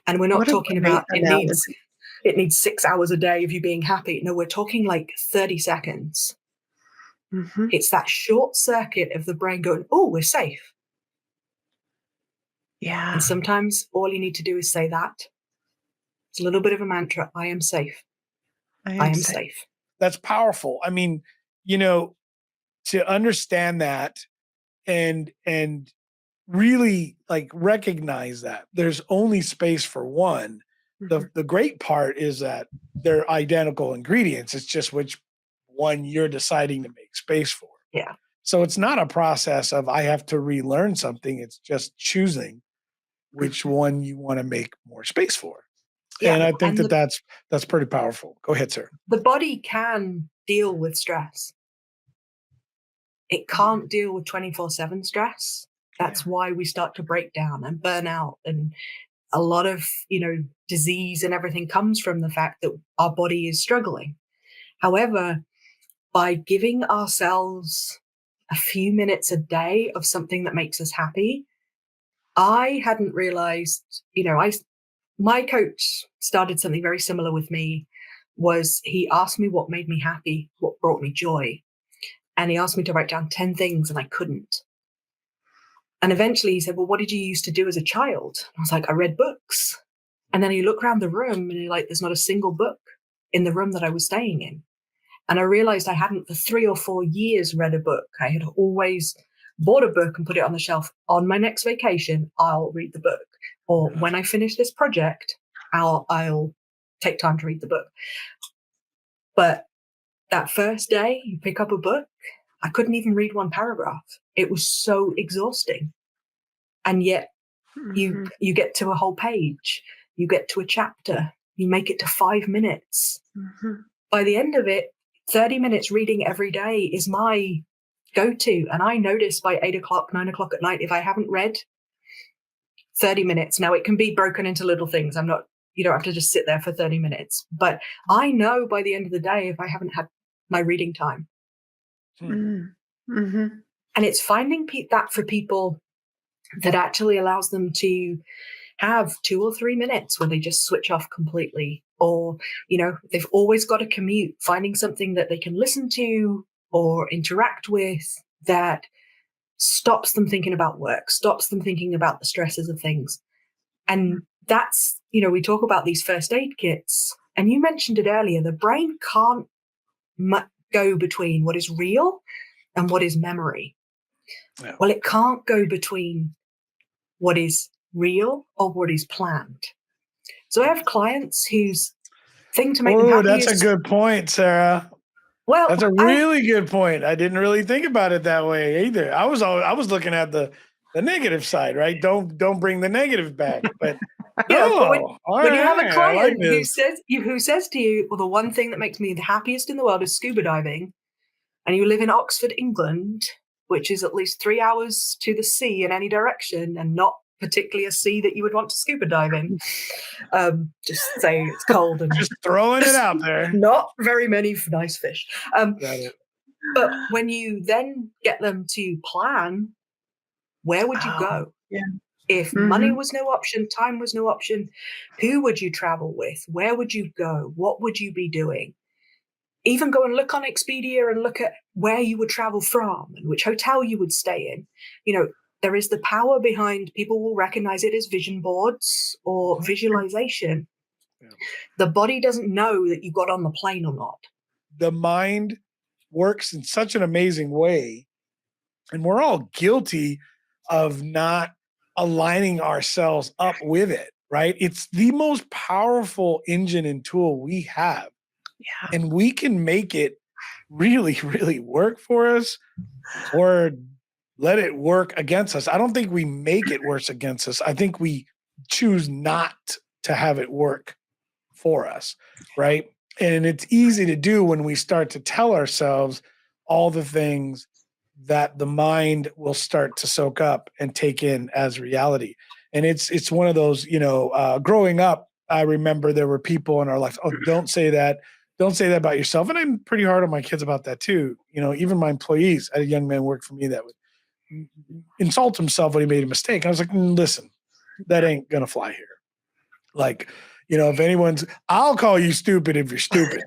And we're not talking about it needs 6 hours a day of you being happy. No, we're talking like 30 seconds. It's that short circuit of the brain going, oh, we're safe. Yeah. And sometimes all you need to do is say that. It's a little bit of a mantra. I am safe. I am safe. That's powerful. I mean, to understand that and really like recognize that there's only space for one. The great part is that they're identical ingredients. It's just which one you're deciding to make space for. Yeah. So it's not a process of I have to relearn something. It's just choosing which one you want to make more space for. Yeah, and I think that's pretty powerful. Go ahead, sir. The body can deal with stress. It can't deal with 24/7 stress. That's why we start to break down and burn out, and a lot of, disease and everything comes from the fact that our body is struggling. However, by giving ourselves a few minutes a day of something that makes us happy, I hadn't realized, my coach started something very similar with me. Was he asked me what made me happy, what brought me joy. And he asked me to write down 10 things and I couldn't. And eventually he said, well, what did you used to do as a child? And I was like, I read books. And then you look around the room and you're like, there's not a single book in the room that I was staying in. And I realized I hadn't for 3 or 4 years read a book. I had always bought a book and put it on the shelf. On my next vacation, I'll read the book. Or when I finish this project, I'll take time to read the book. But that first day you pick up a book, I couldn't even read one paragraph. It was so exhausting. And yet you get to a whole page, you get to a chapter, you make it to 5 minutes. By the end of it, 30 minutes reading every day is my go-to. And I notice by 8 o'clock, 9 o'clock at night, if I haven't read 30 minutes, now it can be broken into little things. You don't have to just sit there for 30 minutes. But I know by the end of the day if I haven't had my reading time. And it's finding that for people that actually allows them to have 2 or 3 minutes where they just switch off completely. Or, they've always got a commute, finding something that they can listen to or interact with that stops them thinking about work, stops them thinking about the stresses of things. And that's, we talk about these first aid kits, and you mentioned it earlier, the brain can't go between what is real and what is memory. Yeah. Well, it can't go between what is real or what is planned. So I have clients whose thing to make them happy that's a good point, Sarah. Well, that's a really good point. I didn't really think about it that way either. I was looking at the negative side, right? Don't bring the negative back. But but when you have a client who says to you, well, the one thing that makes me the happiest in the world is scuba diving, and you live in Oxford, England, which is at least 3 hours to the sea in any direction, and not particularly a sea that you would want to scuba dive in. Just saying it's cold and just throwing it out there. Not very many nice fish. But when you then get them to plan, where would you go? Yeah. If money was no option, time was no option, who would you travel with? Where would you go? What would you be doing? Even go and look on Expedia and look at where you would travel from and which hotel you would stay in. There is the power behind, people will recognize it as vision boards or visualization. Yeah. The body doesn't know that you got on the plane or not. The mind works in such an amazing way. And we're all guilty of not aligning ourselves up with it, right? It's the most powerful engine and tool we have. Yeah. And we can make it really, really work for us or let it work against us. I don't think we make it worse against us. I think we choose not to have it work for us, right? And it's easy to do when we start to tell ourselves all the things that the mind will start to soak up and take in as reality. And it's one of those, growing up, I remember there were people in our life, don't say that about yourself. And I'm pretty hard on my kids about that too. Even my employees, I had a young man work for me that would insult himself when he made a mistake. I was like, listen, that ain't gonna fly here. Like, if I'll call you stupid if you're stupid.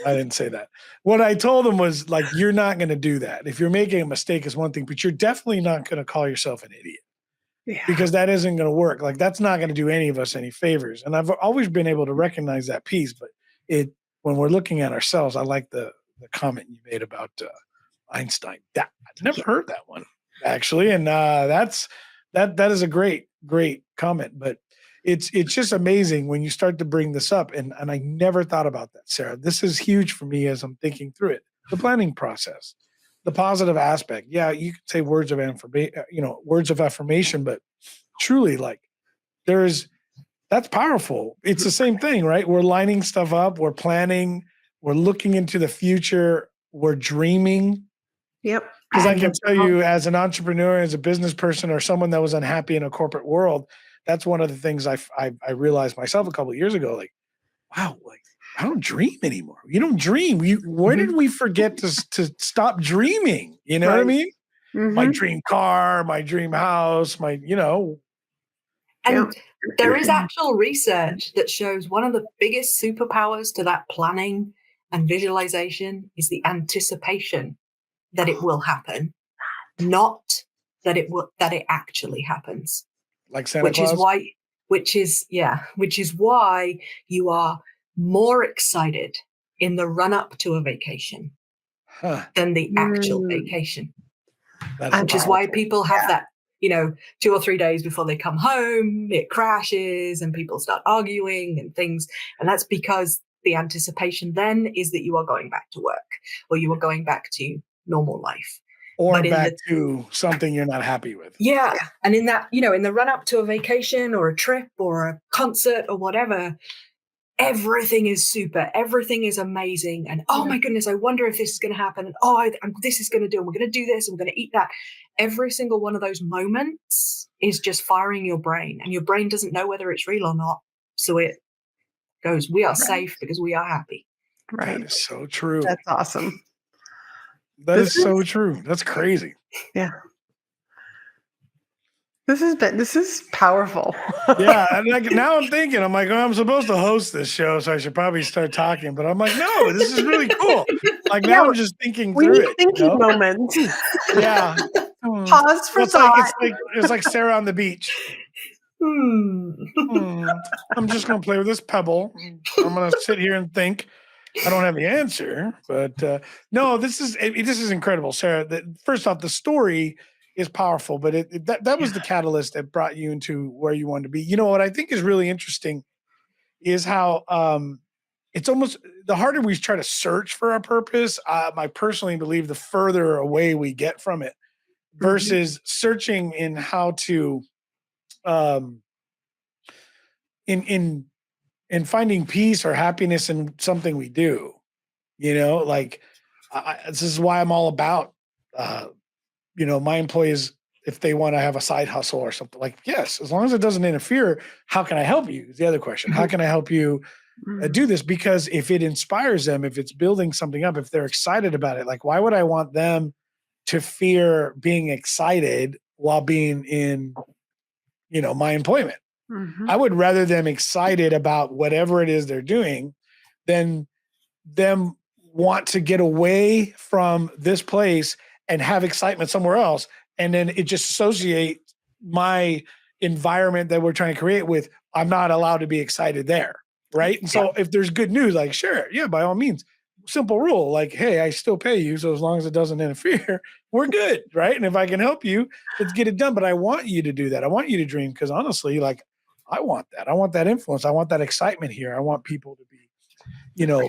I didn't say that. What I told him was like, you're not gonna do that. If you're making a mistake is one thing, but you're definitely not gonna call yourself an idiot. Because that isn't gonna work. Like, that's not gonna do any of us any favors. And I've always been able to recognize that piece, but when we're looking at ourselves, I like the comment you made about Einstein. I've never heard that one, actually. And that is a great comment, but it's just amazing when you start to bring this up. And I never thought about that, Sarah. This is huge for me as I'm thinking through it. The planning process, the positive aspect. Yeah, you can say words of affirmation, but truly, like, that's powerful. It's the same thing, right? We're lining stuff up. We're planning. We're looking into the future. We're dreaming. Yep. Because I can tell you, as an entrepreneur, as a business person, or someone that was unhappy in a corporate world, that's one of the things I realized myself a couple of years ago. Like, wow, like, I don't dream anymore. You don't dream. Where did we forget to stop dreaming? You know what I mean? My dream car, my dream house, And there is actual research that shows one of the biggest superpowers to that planning and visualization is the anticipation that it will happen, not that it actually happens. Like Santa Claus? Which is why you are more excited in the run up to a vacation than the actual vacation. which is why people have that, 2 or 3 days before they come home, it crashes and people start arguing and things. And that's because the anticipation then is that you are going back to work or you are going back to normal life. Or back to something you're not happy with. Yeah. And in that, in the run up to a vacation or a trip or a concert or whatever, everything is super, everything is amazing. And oh my goodness, I wonder if this is going to happen. And this is going to do, and we're going to do this, and we're going to eat that. Every single one of those moments is just firing your brain, and your brain doesn't know whether it's real or not. So it goes, we are safe because we are happy. Right. That is so true. That's awesome. That is so true. That's crazy. Yeah. This is powerful. Yeah. And now I'm thinking, I'm supposed to host this show, so I should probably start talking. But I'm like, no, this is really cool. Like now I'm just thinking through it. Thinking moments. Yeah. Pause for thought. It's like Sarah on the beach. I'm just going to play with this pebble. I'm going to sit here and think. I don't have the answer, but no, this is incredible, Sarah. First off, the story is powerful, but that was the catalyst that brought you into where you wanted to be. You know what I think is really interesting is how it's almost the harder we try to search for our purpose. I personally believe the further away we get from it, versus searching in how to in finding peace or happiness in something we do. This is why I'm all about my employees, if they want to have a side hustle or something, like, yes, as long as it doesn't interfere, how can I help you? Is the other question. How can I help you do this? Because if it inspires them, if it's building something up, if they're excited about it, like, why would I want them to fear being excited while being in, my employment? I would rather them excited about whatever it is they're doing than them want to get away from this place and have excitement somewhere else. And then it just associates my environment that we're trying to create with, I'm not allowed to be excited there. Right. And so if there's good news, like, sure. Yeah, by all means, simple rule, like, hey, I still pay you. So as long as it doesn't interfere, we're good. Right. And if I can help you, let's get it done. But I want you to do that. I want you to dream. Because honestly, like, I want that. I want that influence. I want that excitement here. I want people to be,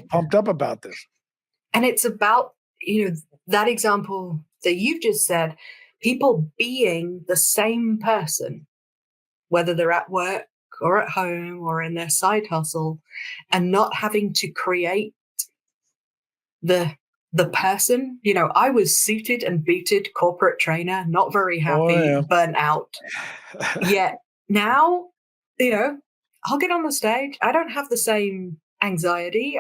pumped up about this. And it's about, that example that you've just said, people being the same person, whether they're at work or at home or in their side hustle, and not having to create the person. I was suited and booted corporate trainer, not very happy, burnt out. Yet now, I'll get on the stage. I don't have the same anxiety.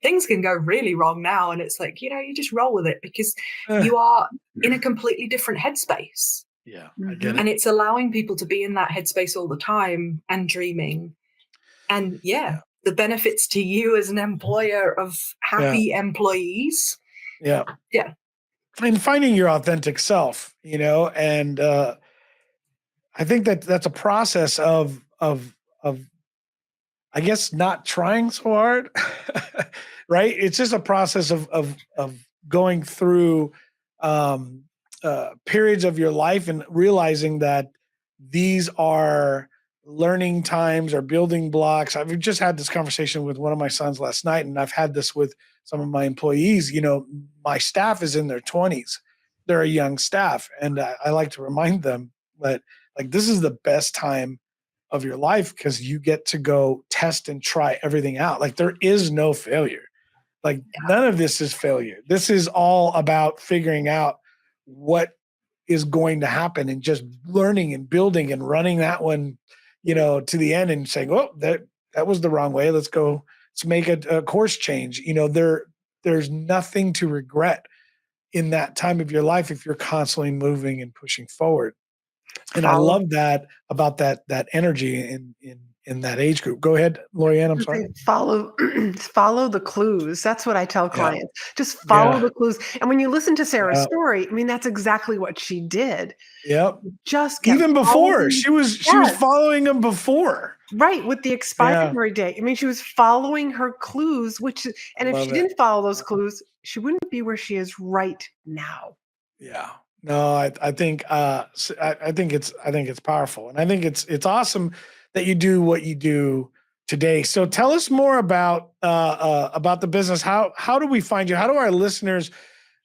Things can go really wrong now. And it's like, you just roll with it because you are in a completely different headspace. Yeah, I get it. And it's allowing people to be in that headspace all the time and dreaming. And the benefits to you as an employer of happy employees. Yeah. Yeah. And finding your authentic self, and I think that's a process of I guess not trying so hard, right? It's just a process of going through periods of your life and realizing that these are learning times or building blocks. I've just had this conversation with one of my sons last night, and I've had this with some of my employees. My staff is in their 20s. They're a young staff. And I like to remind them that, like, this is the best time of your life because you get to go test and try everything out. Like, there is no failure. Like, none of this is failure. This is all about figuring out what is going to happen and just learning and building and running that one, to the end and saying, oh, that was the wrong way. Let's go. Let's make a course change. There's nothing to regret in that time of your life if you're constantly moving and pushing forward. And I love that about that energy in that age group. Go ahead, Lorianne. I'm sorry. Follow the clues. That's what I tell clients. Just follow the clues. And when you listen to Sarah's story, I mean, that's exactly what she did. Yep. Just even before she was following them before. Right, with the expiry date. I mean, she was following her clues, and if she didn't follow those clues, she wouldn't be where she is right now. Yeah. No, I think it's powerful, and I think it's awesome that you do what you do today. So tell us more about the business. How do we find you? How do our listeners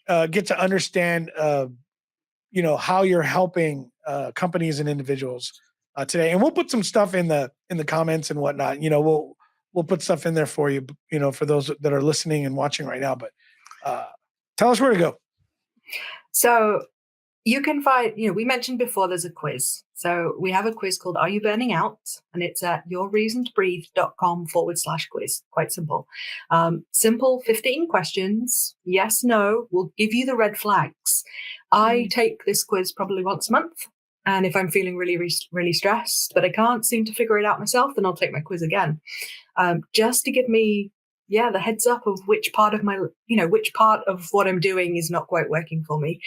get to understand how you're helping companies and individuals today? And we'll put some stuff in the comments and whatnot. We'll put stuff in there for you. For those that are listening and watching right now. But tell us where to go. So you can find, we mentioned before there's a quiz. So we have a quiz called Are You Burning Out? And it's at yourreasontobreathe.com/quiz. Quite simple. Simple 15 questions. Yes, no, will give you the red flags. I take this quiz probably once a month. And if I'm feeling really, really stressed, but I can't seem to figure it out myself, then I'll take my quiz again. Just to give me the heads up of which part of what I'm doing is not quite working for me.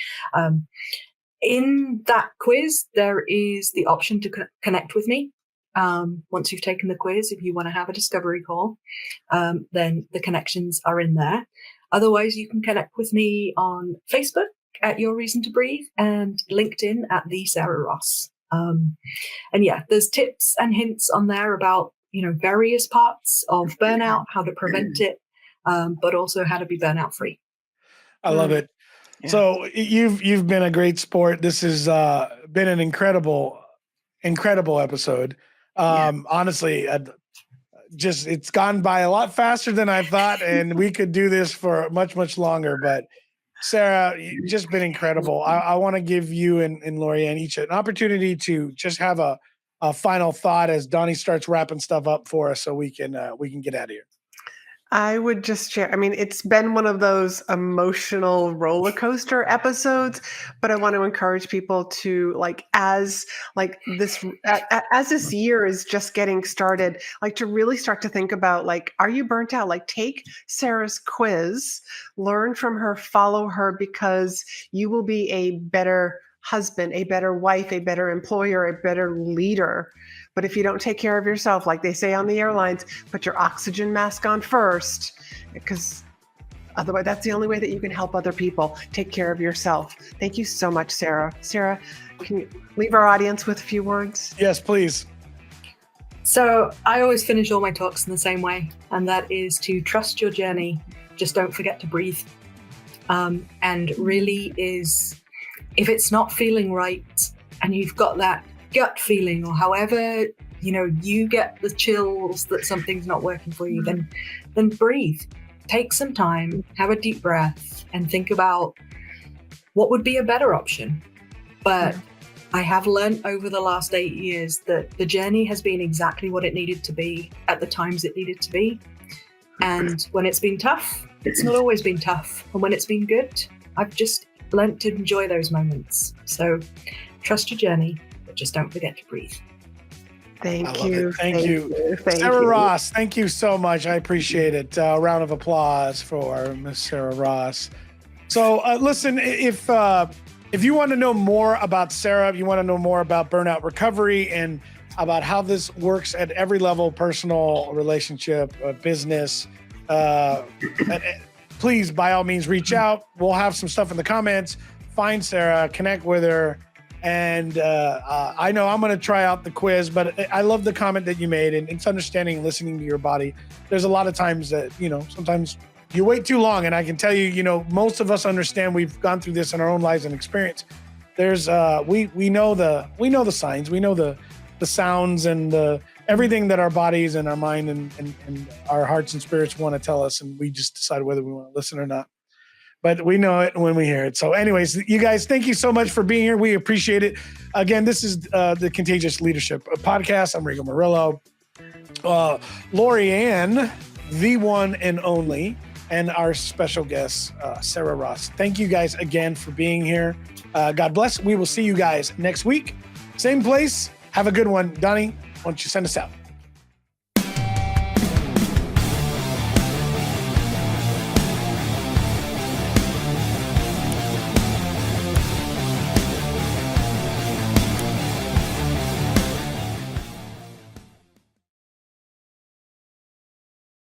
In that quiz, there is the option to connect with me. Once you've taken the quiz, if you want to have a discovery call, then the connections are in there. Otherwise, you can connect with me on Facebook at Your Reason to Breathe and LinkedIn at The Sarah Ross. There's tips and hints on there about various parts of burnout, how to prevent it, but also how to be burnout free. I love it. Yeah. So you've been a great sport. This has been an incredible episode. Honestly, it's gone by a lot faster than I thought, and we could do this for much, much longer. But Sarah, you've just been incredible. I want to give you and Lorianne each an opportunity to just have a final thought as Donnie starts wrapping stuff up for us, so we can get out of here. I would just share. I mean, it's been one of those emotional roller coaster episodes, but I want to encourage people to as this year is just getting started, to really start to think about, are you burnt out? Take Sarah's quiz, learn from her, follow her, because you will be a better husband, a better wife, a better employer, a better leader. But if you don't take care of yourself, like they say on the airlines, put your oxygen mask on first, because otherwise that's the only way that you can help other people. Take care of yourself. Thank you so much, Sarah. Sarah, can you leave our audience with a few words? Yes, please. So I always finish all my talks in the same way, and that is to trust your journey. Just don't forget to breathe. And really is, if it's not feeling right and you've got that gut feeling, or however you get the chills that something's not working for you, then breathe, take some time, have a deep breath, and think about what would be a better option. But I have learned over the last 8 years that the journey has been exactly what it needed to be at the times it needed to be. And when it's been tough, it's not always been tough. And when it's been good, I've just learned to enjoy those moments. So trust your journey, but just don't forget to breathe. Thank you. Thank you. Sarah Ross, thank you so much. I appreciate it. A round of applause for Miss Sarah Ross. So listen, if you want to know more about Sarah, if you want to know more about burnout recovery and about how this works at every level, personal, relationship, business, please, by all means, reach out. We'll have some stuff in the comments. Find Sarah, connect with her. And I know I'm going to try out the quiz, but I love the comment that you made, and it's understanding and listening to your body. There's a lot of times that, sometimes you wait too long. And I can tell you, most of us understand, we've gone through this in our own lives and experience. There's we know the signs, we know the sounds and everything that our bodies and our mind and our hearts and spirits want to tell us. And we just decide whether we want to listen or not. But we know it when we hear it. So anyways, you guys, thank you so much for being here. We appreciate it. Again, this is the Contagious Leadership Podcast. I'm Rigo Murillo. Lorianne, the one and only, and our special guest, Sarah Ross. Thank you guys again for being here. God bless. We will see you guys next week. Same place. Have a good one. Donnie, why don't you send us out?